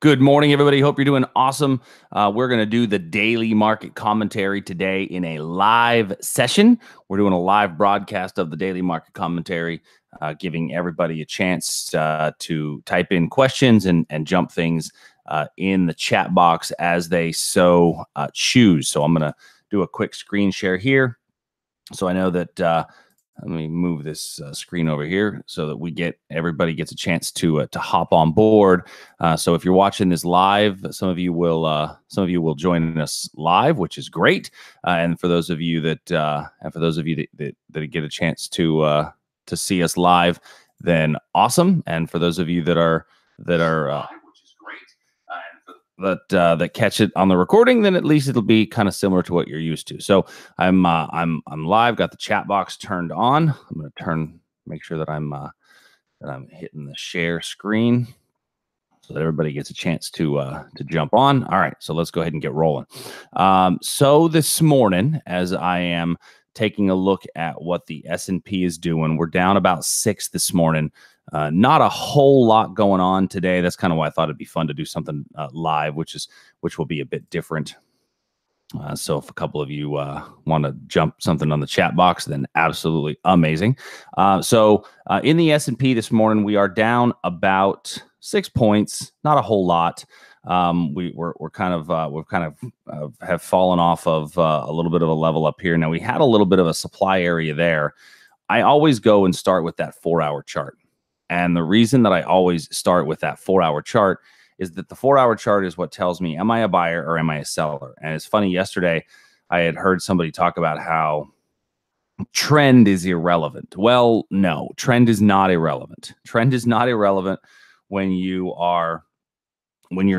Good morning, everybody. Hope you're doing awesome. We're going to do the daily market commentary today in a live session. We're doing a live broadcast of the daily market commentary, giving everybody a chance to type in questions and jump things in the chat box as they so choose. So I'm going to do a quick screen share here. So I know that let me move this screen over here so that everybody gets a chance to hop on board. So if you're watching this live, some of you will join us live, which is great. And for those of you that get a chance to see us live, then awesome. And for those of you that are which is great. That catch it on the recording, then at least it'll be kind of similar to what you're used to. So I'm live, got the chat box turned on. I'm going to make sure that I'm hitting the share screen so that everybody gets a chance to jump on. All right, so let's go ahead and get rolling. So this morning, as I am taking a look at what the S&P is doing, we're down about 6 this morning. Not a whole lot going on today. That's kind of why I thought it'd be fun to do something live, which will be a bit different. So if a couple of you want to jump something on the chat box, then absolutely amazing. So in the S&P this morning, we are down about 6 points. Not a whole lot. We've kind of have fallen off of a little bit of a level up here. Now we had a little bit of a supply area there. I always go and start with that 4-hour chart. And the reason that I always start with that 4-hour chart is that the 4-hour chart is what tells me, am I a buyer or am I a seller? And it's funny, yesterday I had heard somebody talk about how trend is irrelevant. Well, no, trend is not irrelevant. Trend is not irrelevant when you're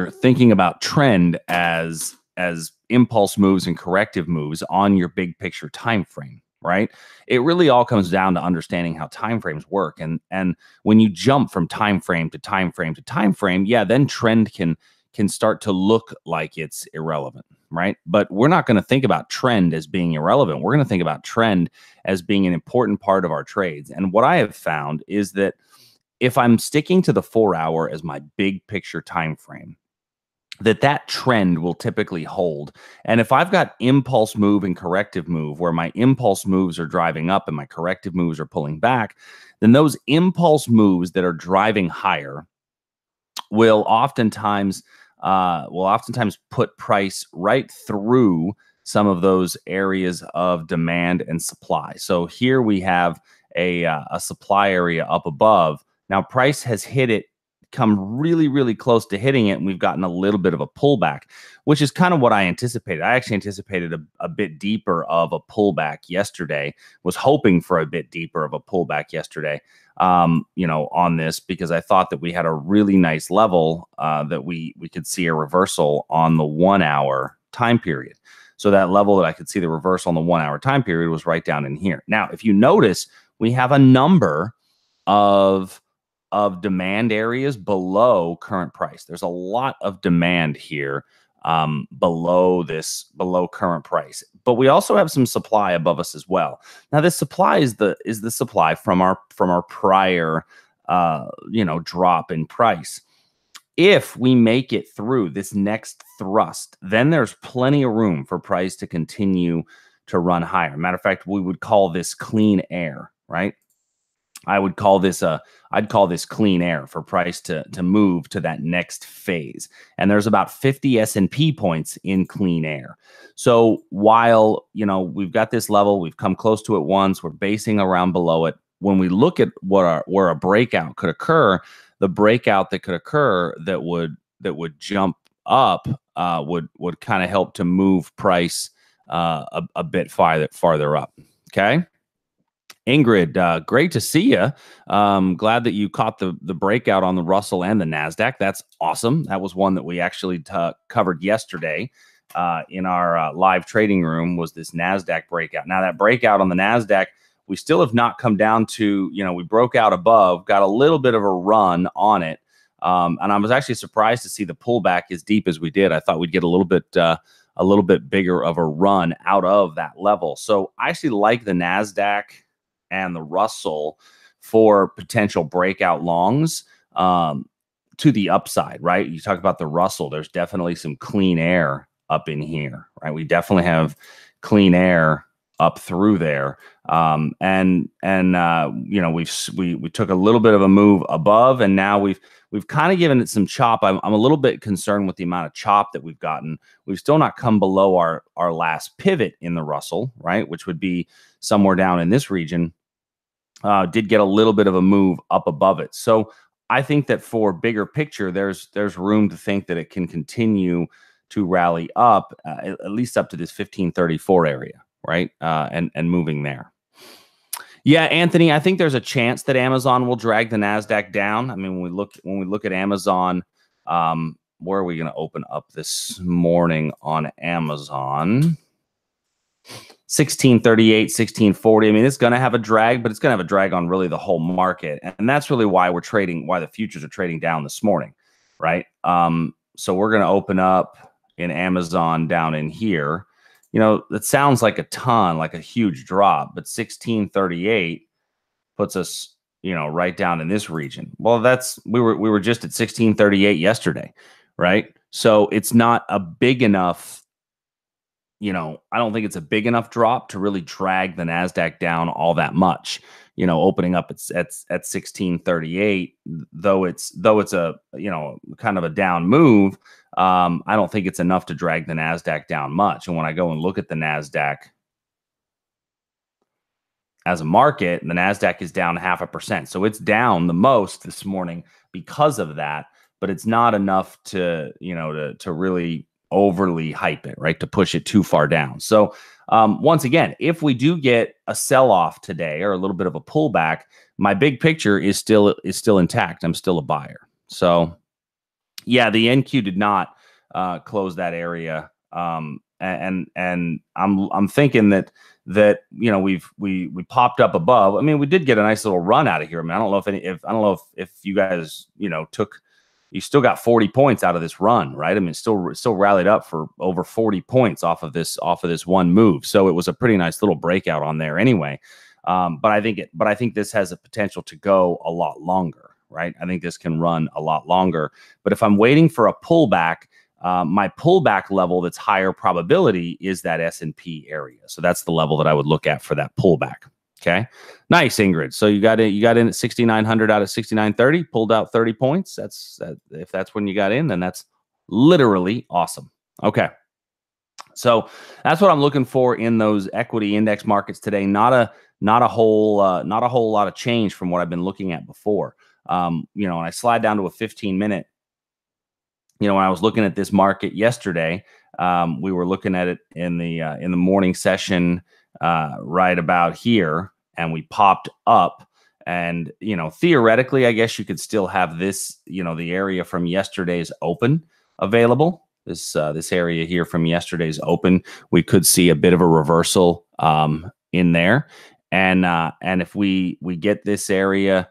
thinking about trend as impulse moves and corrective moves on your big picture time frame. Right? It really all comes down to understanding how timeframes work. And when you jump from time frame to time frame to time frame, yeah, then trend can start to look like it's irrelevant, right? But we're not going to think about trend as being irrelevant. We're going to think about trend as being an important part of our trades. And what I have found is that if I'm sticking to the 4-hour as my big picture time frame, that trend will typically hold. And if I've got impulse move and corrective move, where my impulse moves are driving up and my corrective moves are pulling back, then those impulse moves that are driving higher will oftentimes put price right through some of those areas of demand and supply. So here we have a supply area up above. Now price has hit it, come really, really close to hitting it, and we've gotten a little bit of a pullback, which is kind of what I anticipated. I actually anticipated a bit deeper of a pullback yesterday, was hoping for a bit deeper of a pullback yesterday, on this, because I thought that we had a really nice level that we could see a reversal on the 1-hour time period. So that level that I could see the reversal on the 1-hour time period was right down in here. Now, if you notice, we have a number of demand areas below current price. There's a lot of demand here below current price, but we also have some supply above us as well. Now this supply is the supply from our prior drop in price. If we make it through this next thrust, then there's plenty of room for price to continue to run higher. Matter of fact, we would call this clean air, right? I'd call this clean air for price to move to that next phase. And there's about 50 S&P points in clean air. So while, we've got this level, we've come close to it once, we're basing around below it. When we look at where a breakout could occur, the breakout that could occur that would jump up would kind of help to move price a bit farther up. Okay. Ingrid, great to see you. Glad that you caught the breakout on the Russell and the Nasdaq. That's awesome. That was one that we actually covered yesterday in our live trading room, was this Nasdaq breakout. Now that breakout on the Nasdaq, we still have not come down to, we broke out above, got a little bit of a run on it. And I was actually surprised to see the pullback as deep as we did. I thought we'd get a little bit bigger of a run out of that level. So I actually like the Nasdaq and the Russell for potential breakout longs. to the upside, right? You talk about the Russell. There's definitely some clean air up in here, right? We definitely have clean air up through there. You know, we took a little bit of a move above, and now we've kind of given it some chop. I'm a little bit concerned with the amount of chop that we've gotten. We've still not come below our last pivot in the Russell, right? Which would be somewhere down in this region. Did get a little bit of a move up above it. So I think that for bigger picture, there's room to think that it can continue to rally up, at least up to this 1534 area, right? And moving there. Yeah, Anthony, I think there's a chance that Amazon will drag the Nasdaq down. I mean, when we look at Amazon, where are we going to open up this morning on Amazon? 1638, 1640. I mean, it's going to have a drag, but it's going to have a drag on really the whole market. And that's really why why the futures are trading down this morning, right? So we're going to open up in Amazon down in here. You know, it sounds like a ton, like a huge drop, but 1638 puts us, you know, right down in this region. Well, we were just at 1638 yesterday, right? So it's not a big enough, you know, I don't think it's a big enough drop to really drag the Nasdaq down all that much. You know, opening up at 1638, though it's a, you know, kind of a down move. I don't think it's enough to drag the Nasdaq down much. And when I go and look at the Nasdaq as a market, the Nasdaq is down 0.5%. So it's down the most this morning because of that, but it's not enough to, you know, to really overly hype it, right? To push it too far down. So once again, if we do get a sell-off today or a little bit of a pullback, my big picture is still intact. I'm still a buyer. So yeah, the NQ did not close that area. And I'm thinking that you know, we popped up above. I mean, we did get a nice little run out of here. I mean, I don't know if you guys, you know, you still got 40 points out of this run, right? I mean, still rallied up for over 40 points off of this one move. So it was a pretty nice little breakout on there anyway. But I think this has a potential to go a lot longer, right? I think this can run a lot longer. But if I'm waiting for a pullback, my pullback level that's higher probability is that S&P area. So that's the level that I would look at for that pullback. Okay, nice, Ingrid. So you got in at 6,900 out of 6,930, pulled out 30 points. If that's when you got in, then that's literally awesome. Okay, so that's what I'm looking for in those equity index markets today. Not a whole lot of change from what I've been looking at before. You know, when I slide down to a 15-minute, you know, when I was looking at this market yesterday, we were looking at it in the morning session right about here, and we popped up. And, you know, theoretically, I guess you could still have this, you know, the area from yesterday's open available. This area here from yesterday's open, we could see a bit of a reversal in there. And if we get this area,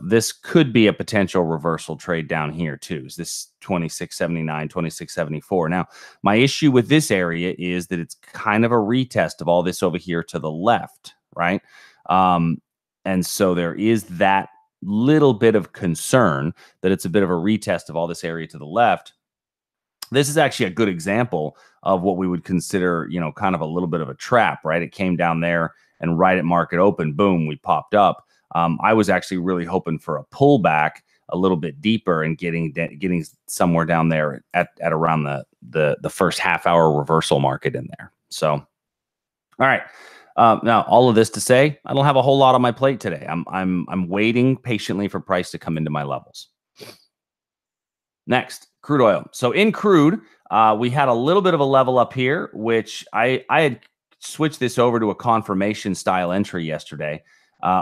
this could be a potential reversal trade down here too. Is this 2679, 2674? Now, my issue with this area is that it's kind of a retest of all this over here to the left, right? And so there is that little bit of concern that it's a bit of a retest of all this area to the left. This is actually a good example of what we would consider, you know, kind of a little bit of a trap, right? It came down there and right at market open, boom, we popped up. I was actually really hoping for a pullback a little bit deeper and getting somewhere down there at around the first half-hour reversal market in there. So, all right. Now, all of this to say, I don't have a whole lot on my plate today. I'm waiting patiently for price to come into my levels. Next, crude oil. So in crude, we had a little bit of a level up here, which I had switched this over to a confirmation style entry yesterday.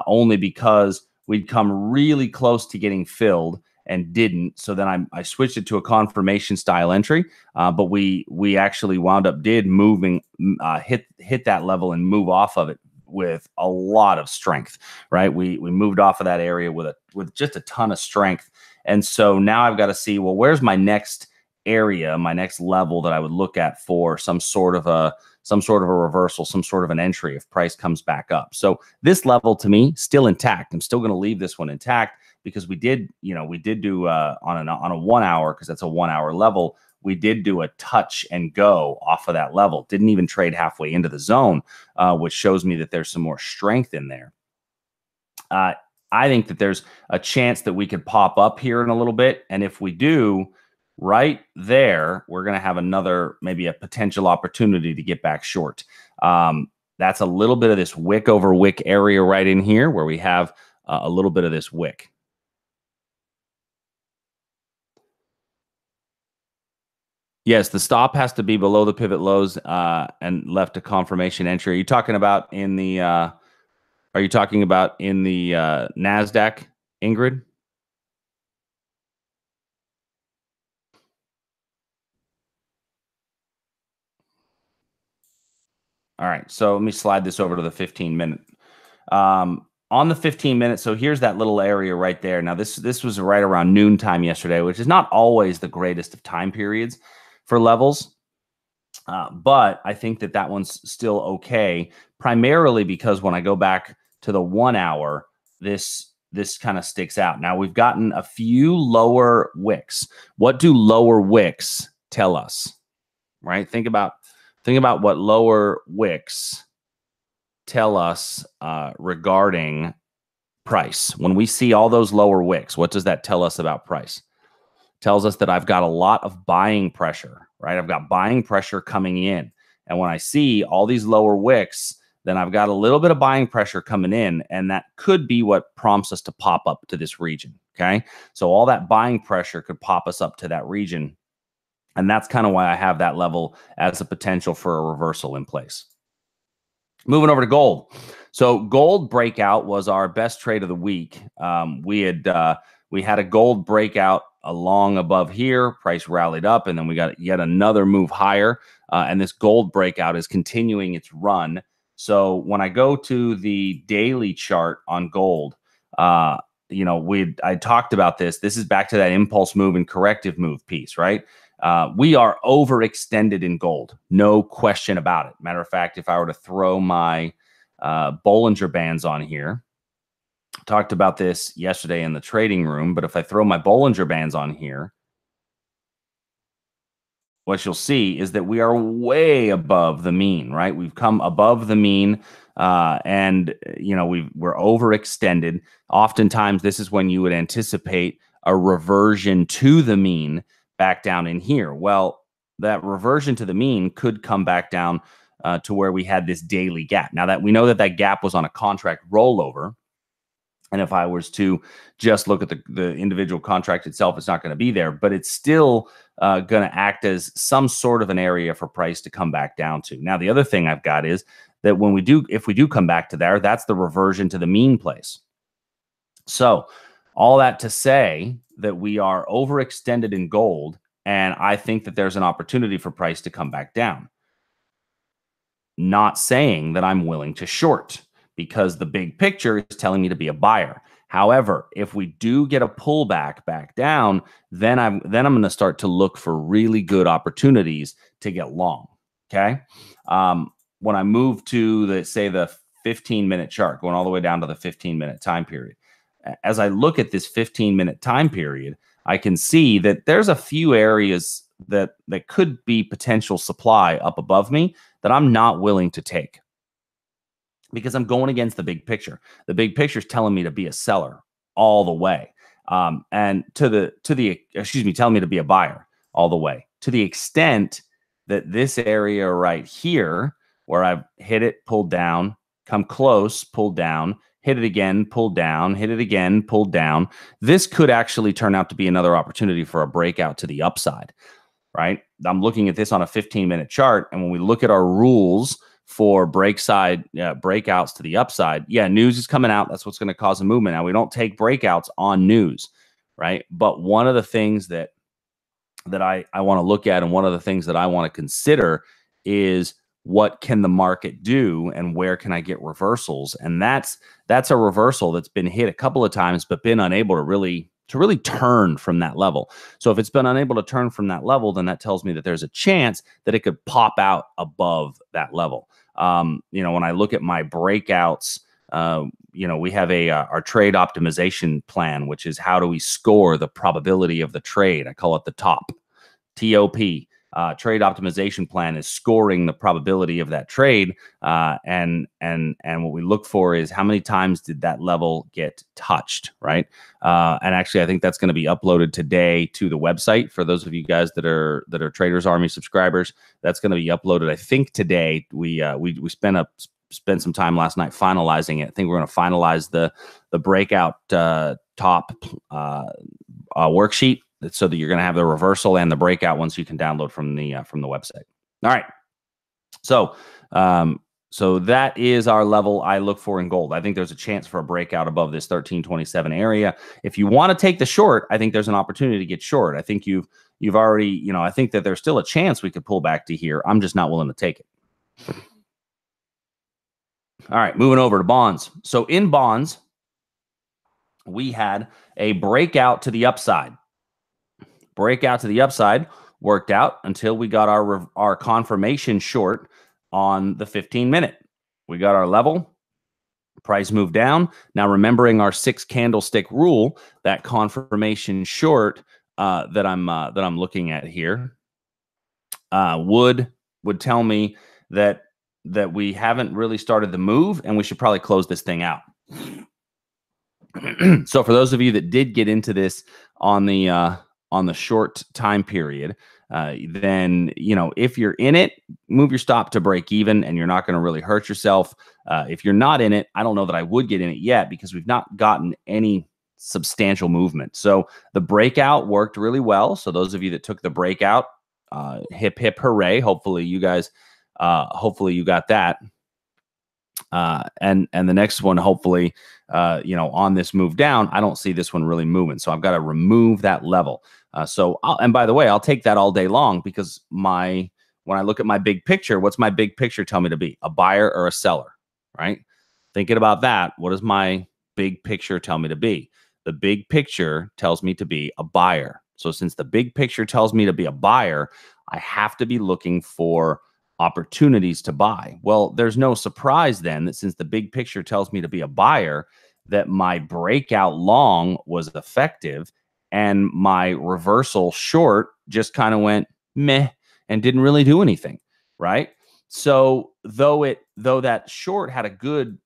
Only because we'd come really close to getting filled and didn't. So then I switched it to a confirmation style entry. But we actually wound up moving, hit that level and move off of it with a lot of strength, right? We moved off of that area with just a ton of strength. And so now I've got to see, well, where's my next area, my next level that I would look at for some sort of a reversal, some sort of an entry if price comes back up. So this level to me, still intact. I'm still going to leave this one intact, because we did do on a 1 hour, because that's a 1 hour level. We did do a touch and go off of that level. Didn't even trade halfway into the zone, which shows me that there's some more strength in there. I think that there's a chance that we could pop up here in a little bit. And if we do, right there, we're going to have maybe a potential opportunity to get back short. That's a little bit of this wick over wick area right in here where we have a little bit of this wick. Yes, the stop has to be below the pivot lows and left a confirmation entry. Are you talking about in the Nasdaq, Ingrid? All right, so let me slide this over to the 15-minute. On the 15-minute, so here's that little area right there. Now, this was right around noontime yesterday, which is not always the greatest of time periods for levels. But I think that one's still okay, primarily because when I go back to the 1 hour, this kind of sticks out. Now, we've gotten a few lower wicks. What do lower wicks tell us, right? Think about what lower wicks tell us regarding price. When we see all those lower wicks, what does that tell us about price? Tells us that I've got a lot of buying pressure, right? I've got buying pressure coming in. And when I see all these lower wicks, then I've got a little bit of buying pressure coming in, and that could be what prompts us to pop up to this region, okay? So all that buying pressure could pop us up to that region. And that's kind of why I have that level as a potential for a reversal in place. Moving over to gold. So gold breakout was our best trade of the week. We had a gold breakout along above here. Price rallied up, and then we got yet another move higher. And this gold breakout is continuing its run. So when I go to the daily chart on gold, I talked about this. This is back to that impulse move and corrective move piece, right? We are overextended in gold, no question about it. Matter of fact, if I were to throw my Bollinger Bands on here, talked about this yesterday in the trading room, but if I throw my Bollinger Bands on here, what you'll see is that we are way above the mean, right? We've come above the mean, and we're overextended. Oftentimes, this is when you would anticipate a reversion to the mean back down in here. Well, that reversion to the mean could come back down to where we had this daily gap. Now that we know that gap was on a contract rollover, and if I was to just look at the individual contract itself, it's not going to be there, but it's still going to act as some sort of an area for price to come back down to. Now, the other thing I've got is that if we do come back to there, that's the reversion to the mean place. So all that to say that we are overextended in gold, and I think that there's an opportunity for price to come back down. Not saying that I'm willing to short, because the big picture is telling me to be a buyer. However, if we do get a pullback back down, then I'm going to start to look for really good opportunities to get long. Okay. When I move to the 15-minute chart, going all the way down to the 15-minute time period, as I look at this 15-minute time period, I can see that there's a few areas that could be potential supply up above me that I'm not willing to take, because I'm going against the big picture. The big picture is telling me to be a seller all the way, and telling me to be a buyer all the way. To the extent that this area right here, where I've hit it, pulled down, come close, pulled down, hit it again, pulled down, hit it again, pulled down, this could actually turn out to be another opportunity for a breakout to the upside, right? I'm looking at this on a 15-minute chart, and when we look at our rules for breakouts to the upside, news is coming out. That's what's going to cause a movement. Now, we don't take breakouts on news, right? But one of the things that I want to look at, and one of the things that I want to consider, is what can the market do, and where can I get reversals? And that's a reversal that's been hit a couple of times, but been unable to really turn from that level. So if it's been unable to turn from that level, then that tells me that there's a chance that it could pop out above that level. When I look at my breakouts we have our trade optimization plan, which is how do we score the probability of the trade. I call it the TOP. Trade optimization plan is scoring the probability of that trade, and what we look for is how many times did that level get touched, right? And actually, I think that's going to be uploaded today to the website for those of you guys that are Traders Army subscribers. That's going to be uploaded, I think, today. We spent some time last night finalizing it. I think we're going to finalize the breakout top worksheet, so that you're going to have the reversal and the breakout once you can download from the website. All right. So so that is our level I look for in gold. I think there's a chance for a breakout above this 1327 area. If you want to take the short, I think there's an opportunity to get short. I think you've already, I think that there's still a chance we could pull back to here. I'm just not willing to take it. All right, moving over to bonds. So in bonds, we had a breakout to the upside. Breakout to the upside worked out until we got our confirmation short on the 15-minute. We got our level. Price moved down. Now, remembering our 6 candlestick rule, that confirmation short that I'm looking at here would tell me that we haven't really started the move, and we should probably close this thing out. So, for those of you that did get into this on the short time period, then, if you're in it, move your stop to break even and you're not going to really hurt yourself. If you're not in it, I don't know that I would get in it yet because we've not gotten any substantial movement. So the breakout worked really well. So those of you that took the breakout, hip, hip, hooray. Hopefully you guys, hopefully you got that. And the next one, hopefully, on this move down, I don't see this one really moving. So I've got to remove that level. And by the way, I'll take that all day long because when I look at my big picture, what's my big picture tell me to be? A buyer or a seller, right? Thinking about that, what does my big picture tell me to be? The big picture tells me to be a buyer. So since the big picture tells me to be a buyer, I have to be looking for opportunities to buy. Well, there's no surprise then that since the big picture tells me to be a buyer, that my breakout long was effective and my reversal short just kind of went meh and didn't really do anything, right? So though that short had a good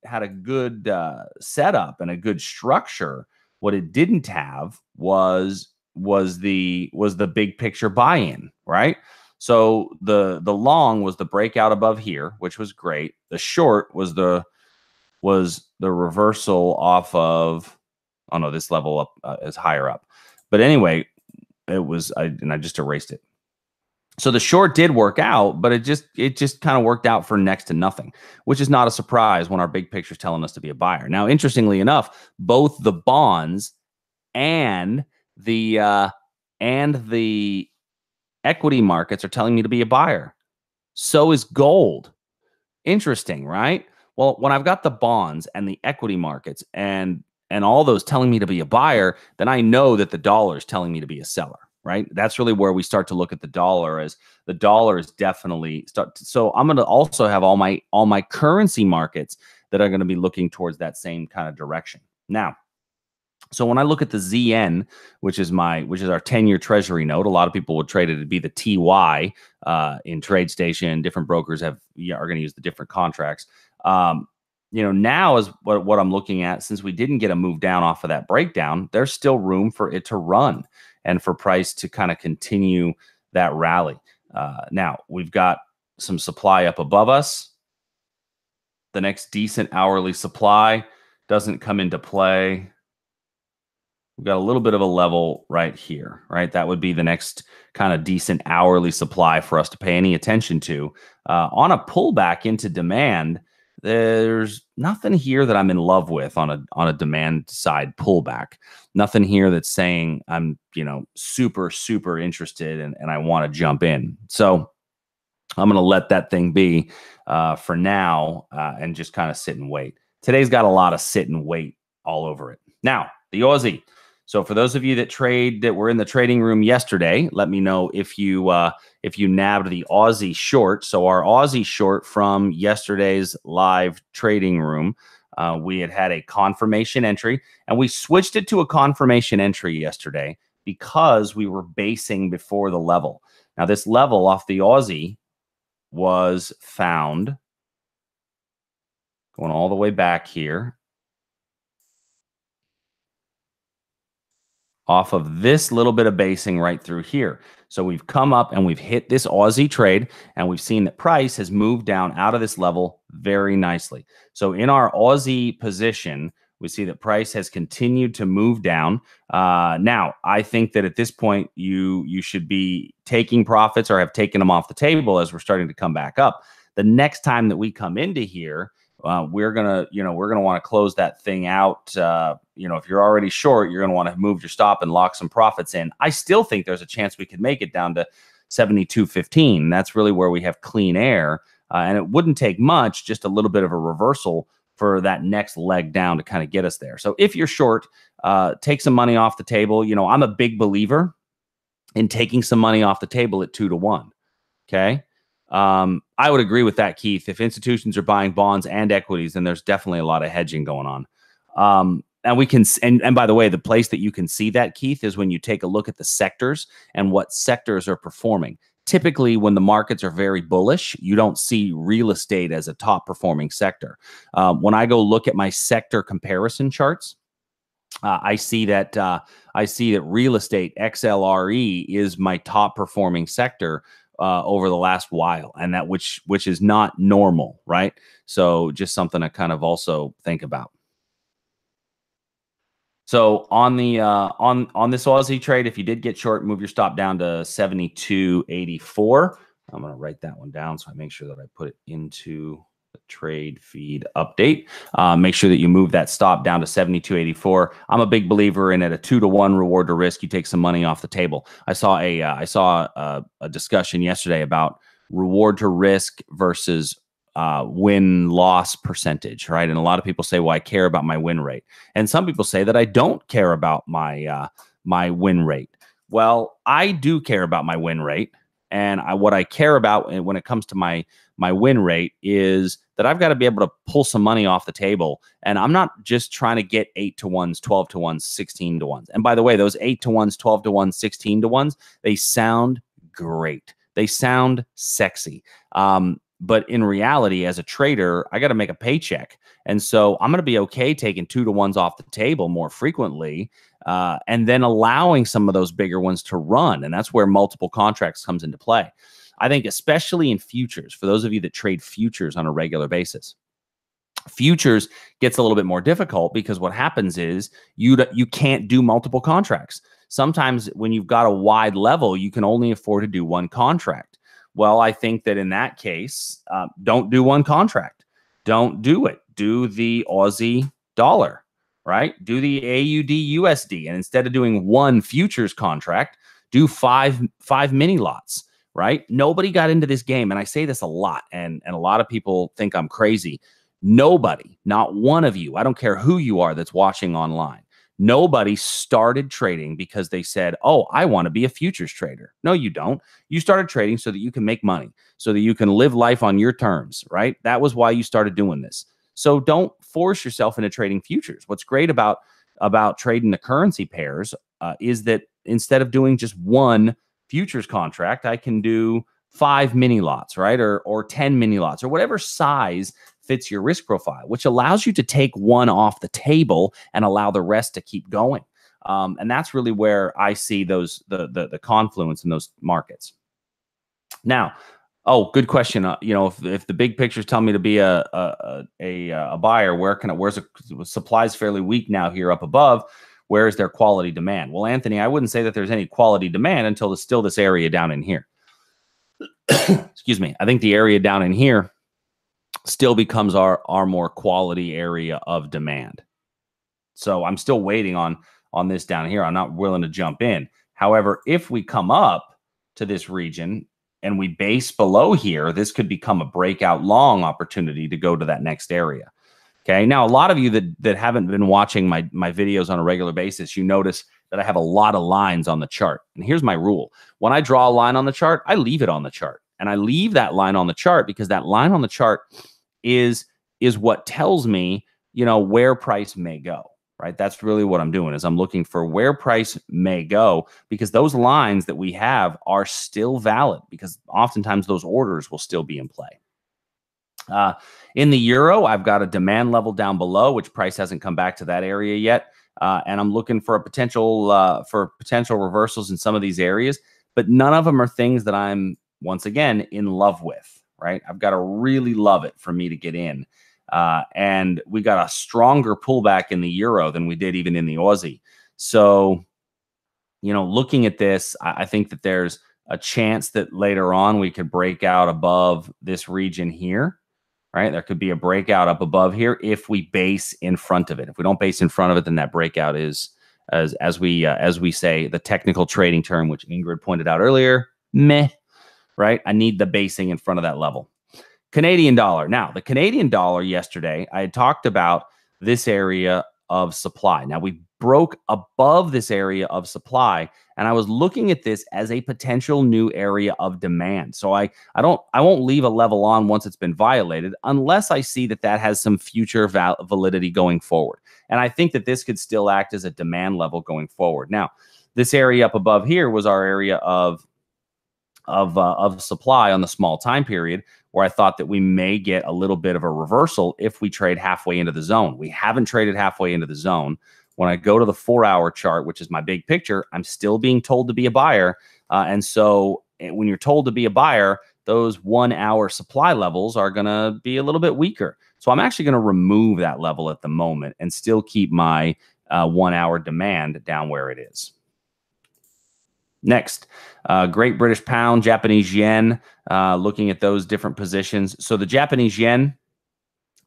setup and a good structure, what it didn't have was the big picture buy-in, right? So the long was the breakout above here, which was great. The short was the reversal off of, oh no, this level up is higher up. But anyway, it was, I just erased it. So the short did work out, but it just kind of worked out for next to nothing, which is not a surprise when our big picture is telling us to be a buyer. Now, interestingly enough, both the bonds and the equity markets are telling me to be a buyer. So is gold. Interesting, right? Well, when I've got the bonds and the equity markets and all those telling me to be a buyer, then I know that the dollar is telling me to be a seller, right? That's really where we start to look at the dollar, as the dollar is definitely so I'm going to also have all my currency markets that are going to be looking towards that same kind of direction. Now, so when I look at the ZN, which is our 10-year treasury note, a lot of people would trade it to be the TY in TradeStation. Different brokers are going to use the different contracts. Now is what I'm looking at. Since we didn't get a move down off of that breakdown, there's still room for it to run and for price to kind of continue that rally. Now we've got some supply up above us. The next decent hourly supply doesn't come into play. We've got a little bit of a level right here, right? That would be the next kind of decent hourly supply for us to pay any attention to. On a pullback into demand, there's nothing here that I'm in love with on a demand side pullback. Nothing here that's saying I'm, super, super interested and I want to jump in. So I'm going to let that thing be for now and just kind of sit and wait. Today's got a lot of sit and wait all over it. Now, the Aussie. So for those of you that were in the trading room yesterday, let me know if you nabbed the Aussie short. So our Aussie short from yesterday's live trading room We had a confirmation entry, and we switched it to a confirmation entry yesterday because we were basing before the level. Now, this level off the Aussie was found going all the way back here off of this little bit of basing right through here. So we've come up and we've hit this Aussie trade, and we've seen that price has moved down out of this level very nicely. So in our Aussie position, we see that price has continued to move down. Now, I think that at this point, you should be taking profits or have taken them off the table as we're starting to come back up. The next time that we come into here, we're gonna want to close that thing out. If you're already short, you're gonna want to move your stop and lock some profits in. I still think there's a chance we could make it down to 72.15. That's really where we have clean air, and it wouldn't take much, just a little bit of a reversal for that next leg down to kind of get us there. So if you're short, take some money off the table. I'm a big believer in taking some money off the table at 2-to-1. Okay. I would agree with that, Keith. If institutions are buying bonds and equities, then there's definitely a lot of hedging going on. And we can, and by the way, the place that you can see that, Keith, is when you take a look at the sectors and what sectors are performing. Typically, when the markets are very bullish, you don't see real estate as a top performing sector. When I go look at my sector comparison charts, I see that real estate XLRE is my top performing sector over the last while, and that which is not normal, right? So just something to kind of also think about. So on the on this Aussie trade, if you did get short, move your stop down to 72.84. I'm going to write that one down so I make sure that I put it into the trade feed update. Make sure that you move that stop down to 72.84. I'm a big believer in at a 2-to-1 reward to risk. You take some money off the table. I saw a discussion yesterday about reward to risk versus win-loss percentage, right? And a lot of people say, well, I care about my win rate. And some people say that I don't care about my my win rate. Well, I do care about my win rate. And what I care about when it comes to my win rate is that I've got to be able to pull some money off the table. And I'm not just trying to get 8-to-1s, 12-to-1s, 16-to-1s. And by the way, those 8-to-1s, 12-to-1s, 16-to-1s, they sound great. They sound sexy. But in reality, as a trader, I got to make a paycheck. And so I'm going to be okay taking 2-to-1s off the table more frequently, and then allowing some of those bigger ones to run. And that's where multiple contracts comes into play. I think especially in futures, for those of you that trade futures on a regular basis, futures gets a little bit more difficult because what happens is you can't do multiple contracts. Sometimes when you've got a wide level, you can only afford to do one contract. Well, I think that in that case, don't do one contract. Don't do it. Do the Aussie dollar, right? Do the AUDUSD. And instead of doing one futures contract, do five mini lots, right? Nobody got into this game. And I say this a lot, and a lot of people think I'm crazy. Nobody, not one of you, I don't care who you are that's watching online. Nobody started trading because they said, oh, I want to be a futures trader. No, you don't. You started trading so that you can make money, so that you can live life on your terms, right? That was why you started doing this. So don't force yourself into trading futures. What's great about trading the currency pairs is that instead of doing just one futures contract, I can do 5 mini lots, right? Or 10 mini lots, or whatever size fits your risk profile, which allows you to take one off the table and allow the rest to keep going. And that's really where I see the confluence in those markets. Now, oh, good question. If the big picture is telling me to be a buyer, where's supply's fairly weak now here up above. Where is their quality demand? Well, Anthony, I wouldn't say that there's any quality demand until there's still this area down in here. Excuse me. I think the area down in here still becomes our more quality area of demand. So I'm still waiting on this down here. I'm not willing to jump in. However, if we come up to this region and we base below here, this could become a breakout long opportunity to go to that next area. Okay. Now, a lot of you that haven't been watching my videos on a regular basis, you notice that I have a lot of lines on the chart. And here's my rule. When I draw a line on the chart, I leave it on the chart. And I leave that line on the chart because that line on the chart is what tells me where price may go, right? That's really what I'm doing, is I'm looking for where price may go, because those lines that we have are still valid, because oftentimes those orders will still be in play. In the euro, I've got a demand level down below, which price hasn't come back to that area yet. And I'm looking for a potential reversals in some of these areas, but none of them are things that I'm, once again, in love with, right? I've got to really love it for me to get in. And we got a stronger pullback in the euro than we did even in the Aussie. So, looking at this, I think that there's a chance that later on we could break out above this region here. Right, there could be a breakout up above here if we base in front of it. If we don't base in front of it, then that breakout is, as we say, the technical trading term, which Ingrid pointed out earlier, meh. Right, I need the basing in front of that level. Canadian dollar. Now, the Canadian dollar yesterday, I had talked about this area of supply. Now, we broke above this area of supply, and I was looking at this as a potential new area of demand. So I won't leave a level on once it's been violated, unless I see that has some future validity going forward. And I think that this could still act as a demand level going forward. Now, this area up above here was our area of supply on the small time period, where I thought that we may get a little bit of a reversal if we trade halfway into the zone. We haven't traded halfway into the zone. When I go to the 4-hour chart, which is my big picture, I'm still being told to be a buyer. And so when you're told to be a buyer, those 1-hour supply levels are going to be a little bit weaker. So I'm actually going to remove that level at the moment and still keep my 1-hour demand down where it is. Next, Great British Pound, Japanese Yen, looking at those different positions. So the Japanese Yen,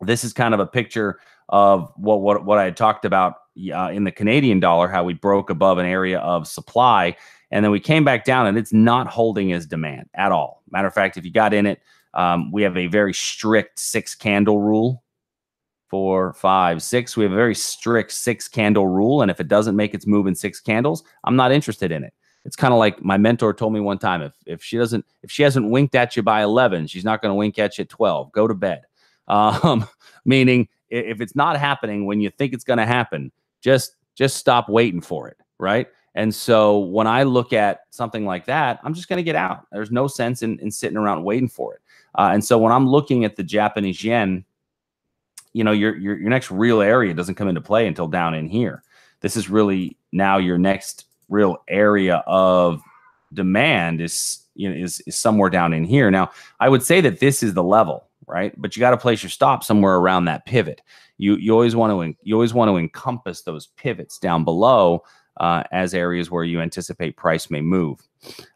this is kind of a picture of what I had talked about in the Canadian dollar, how we broke above an area of supply, and then we came back down, and it's not holding as demand at all. Matter of fact, if you got in it, we have a very strict 6-candle rule. 4, 5, 6. We have a very strict 6-candle rule, and if it doesn't make its move in 6 candles, I'm not interested in it. It's kind of like my mentor told me one time: if she hasn't winked at you by 11, she's not going to wink at you at 12. Go to bed. Meaning, if it's not happening when you think it's going to happen, just stop waiting for it, right? And so when I look at something like that, I'm just going to get out. There's no sense in sitting around waiting for it. And so when I'm looking at the Japanese yen, your next real area doesn't come into play until down in here. This is really now your next real area of demand is somewhere down in here. Now, I would say that this is the level, right? But you got to place your stop somewhere around that pivot. You always want to encompass those pivots down below as areas where you anticipate price may move.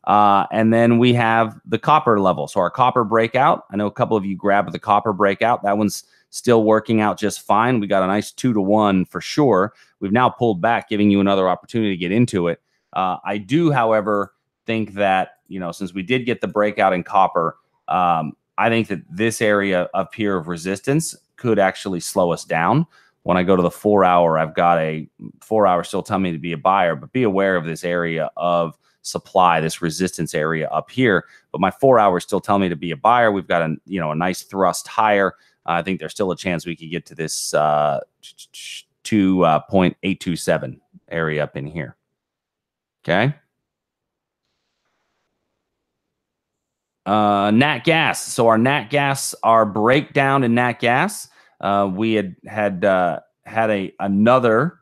And then we have the copper level. So our copper breakout, I know a couple of you grabbed the copper breakout. That one's still working out just fine. We got a nice 2-to-1 for sure. We've now pulled back, giving you another opportunity to get into it. I do, however, think that, since we did get the breakout in copper, I think that this area up here of resistance could actually slow us down. When I go to the 4-hour, I've got a 4-hour still telling me to be a buyer, but be aware of this area of supply, this resistance area up here. But my 4-hour still telling me to be a buyer. We've got a nice thrust higher. I think there's still a chance we could get to this 2.827 area up in here. Okay. Nat gas. So our nat gas, our breakdown in nat gas, we had another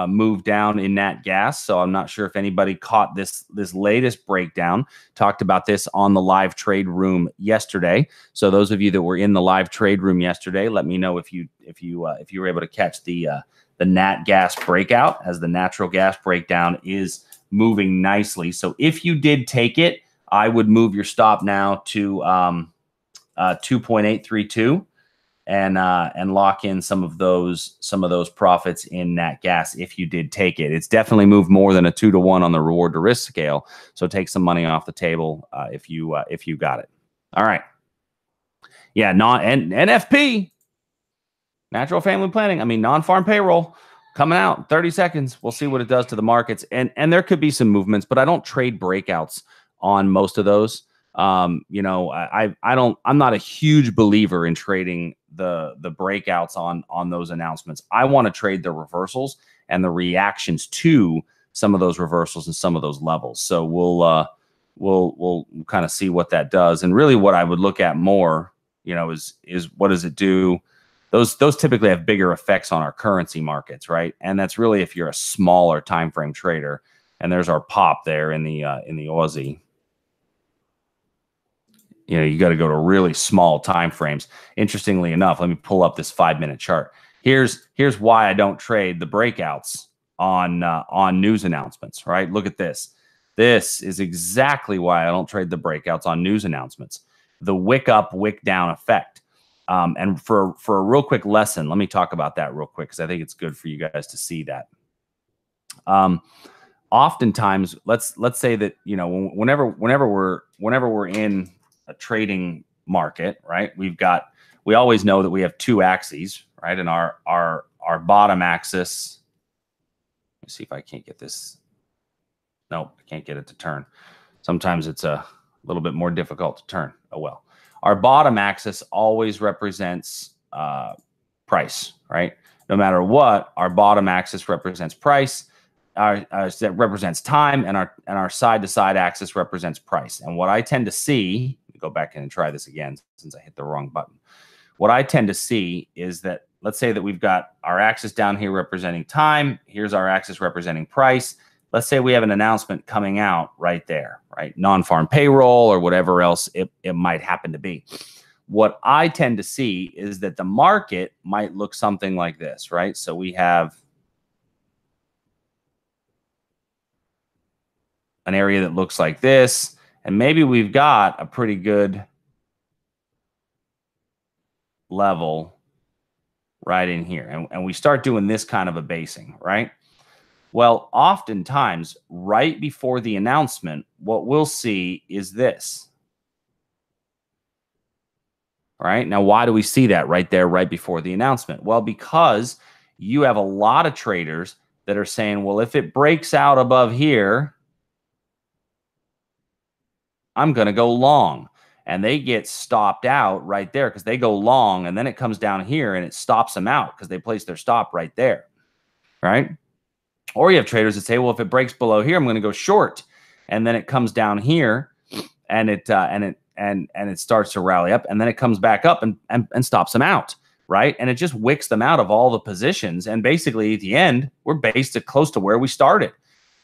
move down in nat gas. So I'm not sure if anybody caught this latest breakdown. Talked about this on the live trade room yesterday. So those of you that were in the live trade room yesterday, let me know if you were able to catch the nat gas breakout, as the natural gas breakdown is moving nicely. So if you did take it, I would move your stop now to 2.832 and lock in some of those profits in nat gas if you did take it. It's definitely moved more than a 2-to-1 on the reward to risk scale. So take some money off the table if you got it. All right. Yeah, NFP, natural family planning. I mean, non-farm payroll coming out in 30 seconds. We'll see what it does to the markets, and there could be some movements, but I don't trade breakouts on most of those. I'm not a huge believer in trading the breakouts on those announcements. I want to trade the reversals and the reactions to some of those reversals and some of those levels. So we'll kind of see what that does. And really what I would look at more, you know, is what does it do? Those typically have bigger effects on our currency markets, right? And that's really if you're a smaller time frame trader. And there's our pop there in the Aussie. You know, you got to go to really small time frames. Interestingly enough, let me pull up this 5-minute chart. Here's why I don't trade the breakouts on news announcements, right? Look at this. This is exactly why I don't trade the breakouts on news announcements. The wick up, wick down effect. And for a real quick lesson, let me talk about that real quick because I think it's good for you guys to see that. Oftentimes, let's say that, you know, whenever we're in a trading market, right? We always know that we have two axes, right? And our bottom axis. Let me see if I can't get this. Nope, I can't get it to turn. Sometimes it's a little bit more difficult to turn. Oh well. Our bottom axis always represents price, right? No matter what, our bottom axis represents price. That represents time, and our side-to-side axis represents price. And what I tend to see, go back in and try this again since I hit the wrong button. What I tend to see is that, let's say that we've got our axis down here representing time. Here's our axis representing price. Let's say we have an announcement coming out right there, right? Non-farm payroll or whatever else it might happen to be. What I tend to see is that the market might look something like this, right? So we have an area that looks like this, and maybe we've got a pretty good level right in here. And we start doing this kind of a basing, right? Well, oftentimes, right before the announcement, what we'll see is this. All right. Now, why do we see that right there, right before the announcement? Well, because you have a lot of traders that are saying, well, if it breaks out above here, I'm going to go long. And they get stopped out right there because they go long, and then it comes down here and it stops them out because they place their stop right there. Right. Or you have traders that say, well, if it breaks below here, I'm going to go short. And then it comes down here and it starts to rally up, and then it comes back up and stops them out. Right. And it just wicks them out of all the positions. And basically at the end, we're based close to where we started.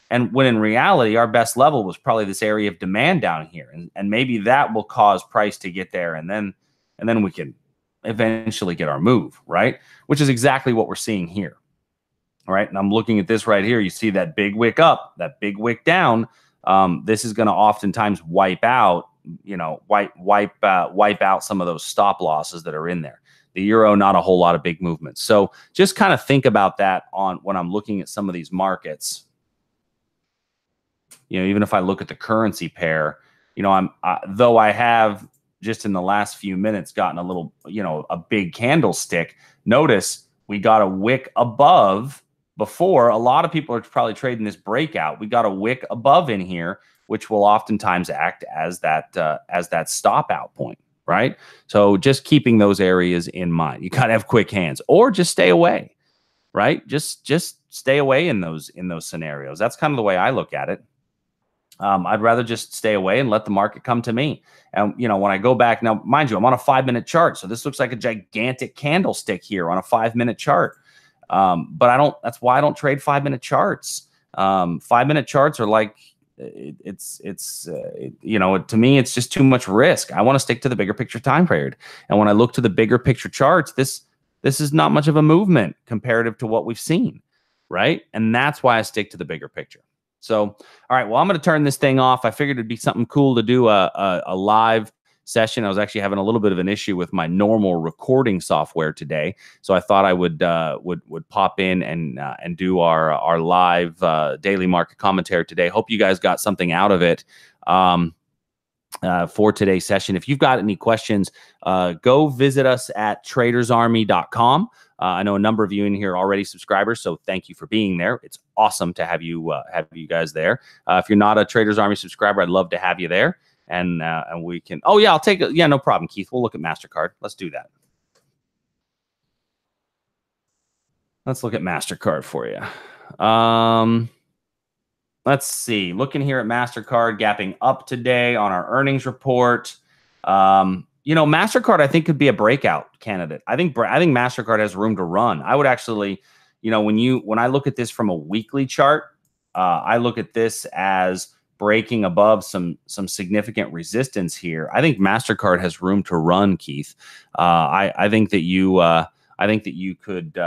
And when in reality, our best level was probably this area of demand down here. And maybe that will cause price to get there. And then we can eventually get our move, right? Which is exactly what we're seeing here. All right. And I'm looking at this right here. You see that big wick up, that big wick down. This is going to oftentimes wipe out, you know, wipe out some of those stop losses that are in there. The euro, not a whole lot of big movements. So just kind of think about that on when I'm looking at some of these markets. You know, even if I look at the currency pair, you know, though I have just in the last few minutes gotten a little, you know, a big candlestick. Notice we got a wick above before. A lot of people are probably trading this breakout. We got a wick above in here, which will oftentimes act as that stop out point, right? So just keeping those areas in mind. You gotta have quick hands, or just stay away, right? Just stay away in those scenarios. That's kind of the way I look at it. I'd rather just stay away and let the market come to me. And, you know, when I go back now, mind you, I'm on a 5-minute chart. So this looks like a gigantic candlestick here on a 5-minute chart. But that's why I don't trade 5-minute charts. 5-minute charts are like, you know, to me, it's just too much risk. I want to stick to the bigger picture time period. And when I look to the bigger picture charts, this is not much of a movement comparative to what we've seen. Right. And that's why I stick to the bigger picture. So, all right, well, I'm going to turn this thing off. I figured it'd be something cool to do a live session. I was actually having a little bit of an issue with my normal recording software today, so I thought I would pop in and do our live daily market commentary today. Hope you guys got something out of it for today's session. If you've got any questions, go visit us at tradersarmy.com. I know a number of you in here are already subscribers, so thank you for being there. It's awesome to have you guys there. If you're not a Traders Army subscriber, I'd love to have you there, and we can. Oh yeah, I'll take it. Yeah, no problem, Keith. We'll look at MasterCard. Let's do that. Let's look at MasterCard for you. Let's see. Looking here at MasterCard, gapping up today on our earnings report. You know, MasterCard, I think, could be a breakout candidate. I think MasterCard has room to run. I would actually, you know, when I look at this from a weekly chart, I look at this as breaking above some significant resistance here. I think MasterCard has room to run, Keith. I think that you could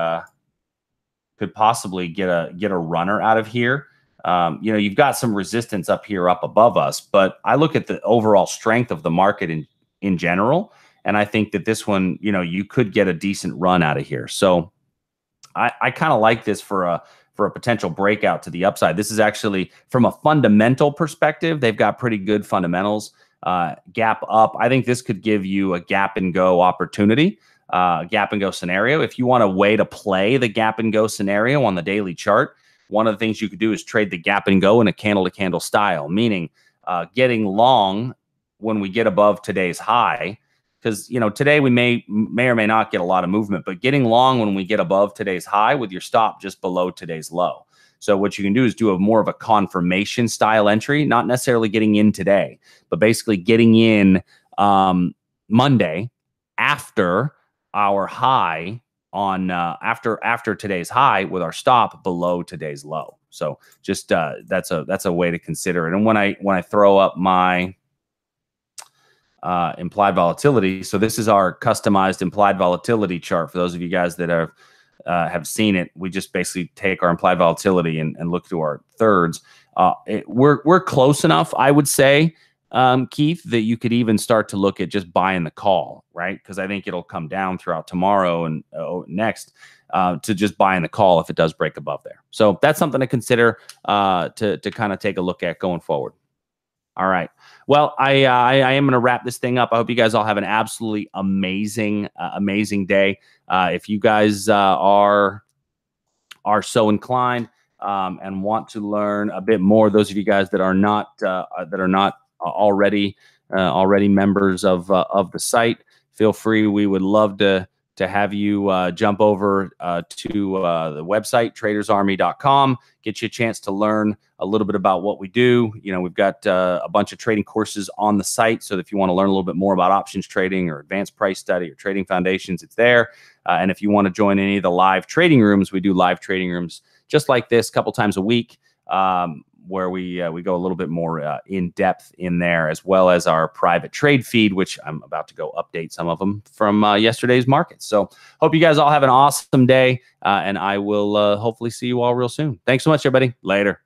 possibly get a runner out of here. You know, you've got some resistance up here, up above us, but I look at the overall strength of the market in general, and I think that this one, you know, you could get a decent run out of here. So I kind of like this for a potential breakout to the upside. This is actually, from a fundamental perspective, they've got pretty good fundamentals. Gap up, I think this could give you a gap and go opportunity. Gap and go scenario. If you want a way to play the gap and go scenario on the daily chart, one of the things you could do is trade the gap and go in a candle to candle style, meaning getting long when we get above today's high, because, you know, today we may or may not get a lot of movement, but getting long when we get above today's high with your stop just below today's low. So what you can do is do more of a confirmation style entry, not necessarily getting in today, but basically getting in Monday after our high on after today's high with our stop below today's low. So just that's a way to consider it. And when I throw up my implied volatility, so this is our customized implied volatility chart for those of you guys that have seen it. We just basically take our implied volatility and look through our thirds. We're close enough, I would say, Keith, that you could even start to look at just buying the call, right? Because I think it'll come down throughout tomorrow and next to just buying the call if it does break above there. So that's something to consider to kind of take a look at going forward. All right. Well, I am going to wrap this thing up. I hope you guys all have an absolutely amazing day. If you guys are so inclined and want to learn a bit more, those of you guys that are not already members of the site, feel free. We would love to have you jump over to the website, tradersarmy.com, get you a chance to learn a little bit about what we do. You know, we've got a bunch of trading courses on the site. So if you want to learn a little bit more about options trading or advanced price study or trading foundations, it's there. And if you want to join any of the live trading rooms, we do live trading rooms just like this a couple times a week, where we go a little bit more in depth in there, as well as our private trade feed, which I'm about to go update some of them from yesterday's markets. So hope you guys all have an awesome day, and I will hopefully see you all real soon. Thanks so much, everybody. Later.